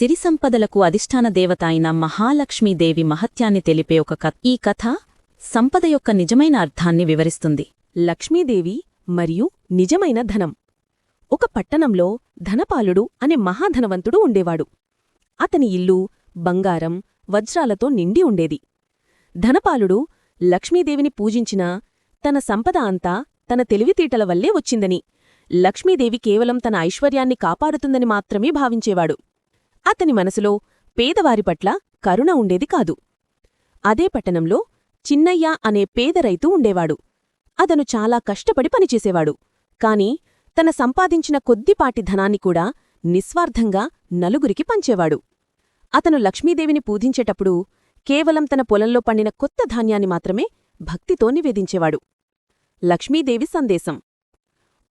సిరి సంపదలకు అధిష్టాన దేవత అయిన మహాలక్ష్మీదేవి మహత్యాన్ని తెలిపే ఒక కథ. ఈ కథ సంపద యొక్క నిజమైన అర్థాన్ని వివరిస్తుంది. లక్ష్మీదేవి మరియు నిజమైన ధనం. ఒక పట్టణంలో ధనపాలుడు అనే మహాధనవంతుడు ఉండేవాడు. అతని ఇల్లు బంగారం వజ్రాలతో నిండి ఉండేది. ధనపాలుడు లక్ష్మీదేవిని పూజించినా తన సంపద అంతా తన తెలివితేటల వల్లే వచ్చిందని, లక్ష్మీదేవి కేవలం తన ఐశ్వర్యాన్ని కాపాడుతుందని మాత్రమే భావించేవాడు. అతని మనసులో పేదవారి పట్ల కరుణ ఉండేది కాదు. అదే పట్టణంలో చిన్నయ్య అనే పేద రైతు ఉండేవాడు. అతను చాలా కష్టపడి పనిచేసేవాడు. కాని తన సంపాదించిన కొద్దిపాటి ధనాన్ని కూడా నిస్వార్థంగా నలుగురికి పంచేవాడు. అతను లక్ష్మీదేవిని పూజించేటప్పుడు కేవలం తన పొలంలో పండిన కొత్త ధాన్యాన్ని మాత్రమే భక్తితో నివేదించేవాడు. లక్ష్మీదేవి సందేశం.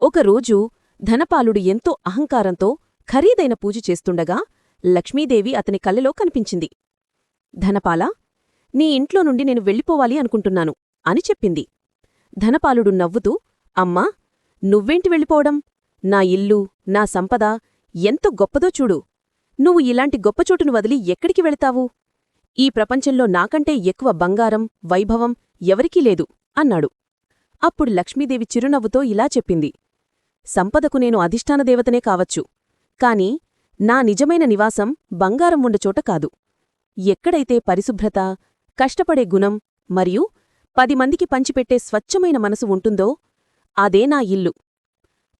ఒకరోజు ధనపాలుడు ఎంతో అహంకారంతో ఖరీదైన పూజ చేస్తుండగా లక్ష్మీదేవి అతని కళ్ళలో కనిపించింది. ధనపాలా, నీ ఇంట్లో నుండి నేను వెళ్ళిపోవాలి అనుకుంటున్నాను అని చెప్పింది. ధనపాలుడు నవ్వుతూ, అమ్మా, నువ్వేంటి వెళ్ళిపోవడం? నా ఇల్లు నా సంపద ఎంత గొప్పదో చూడు. నువ్వు ఇలాంటి గొప్పచోటును వదిలి ఎక్కడికి వెళతావు? ఈ ప్రపంచంలో నాకంటే ఎక్కువ బంగారం వైభవం ఎవరికీ లేదు అన్నాడు. అప్పుడు లక్ష్మీదేవి చిరునవ్వుతో ఇలా చెప్పింది, సంపదకు నేను అధిష్టానదేవతనే కావచ్చు, కాని నా నిజమైన నివాసం బంగారం ఉండచోట కాదు. ఎక్కడైతే పరిశుభ్రత, కష్టపడే గుణం మరియు 10 మందికి పంచిపెట్టే స్వచ్ఛమైన మనసు ఉంటుందో అదే నా ఇల్లు.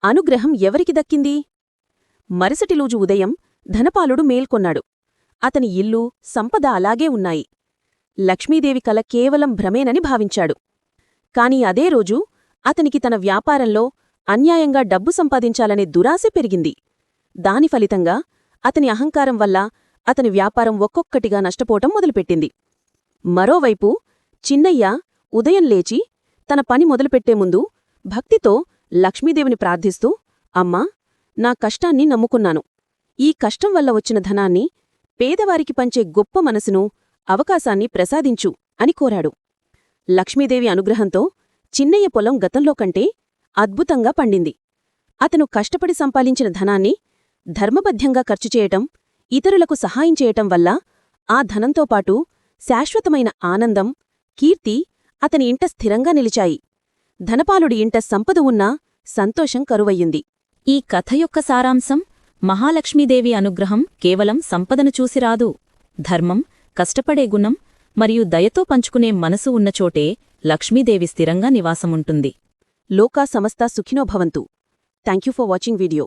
అనుగ్రహం ఎవరికి దక్కింది? మరుసటిలోజు ఉదయం ధనపాలుడు మేల్కొన్నాడు. అతని ఇల్లు సంపద అలాగే ఉన్నాయి. లక్ష్మీదేవి కల కేవలం భ్రమేనని భావించాడు. కాని అదే రోజు అతనికి తన వ్యాపారంలో అన్యాయంగా డబ్బు సంపాదించాలనే దురాశ పెరిగింది. దాని ఫలితంగా అతని అహంకారం వల్ల అతని వ్యాపారం ఒక్కొక్కటిగా నష్టపోవటం మొదలుపెట్టింది. మరోవైపు చిన్నయ్య ఉదయం లేచి తన పని మొదలుపెట్టే ముందు భక్తితో లక్ష్మీదేవిని ప్రార్థిస్తూ, అమ్మా, నా కష్టాన్ని నమ్ముకున్నాను. ఈ కష్టం వల్ల వచ్చిన ధనాన్ని పేదవారికి పంచే గొప్ప మనసును, అవకాశాన్ని ప్రసాదించు అని కోరాడు. లక్ష్మీదేవి అనుగ్రహంతో చిన్నయ్య పొలం గతంలో కంటే అద్భుతంగా పండింది. అతను కష్టపడి సంపాదించిన ధనాన్ని ధర్మబద్ధంగా ఖర్చుచేయటం, ఇతరులకు సహాయం చేయటం వల్ల ఆ ధనంతో పాటు శాశ్వతమైన ఆనందం, కీర్తి అతని ఇంట స్థిరంగా నిలిచాయి. ధనపాలుడి ఇంట సంపద ఉన్నా సంతోషం కరువయ్యింది. ఈ కథ యొక్క సారాంశం: మహాలక్ష్మీదేవి అనుగ్రహం కేవలం సంపదను చూసిరాదు. ధర్మం, కష్టపడే గుణం మరియు దయతో పంచుకునే మనసు ఉన్నచోటే లక్ష్మీదేవి స్థిరంగా నివాసముంటుంది. లోకా సమస్తా సుఖినో భవంతు. Thank you for watching video.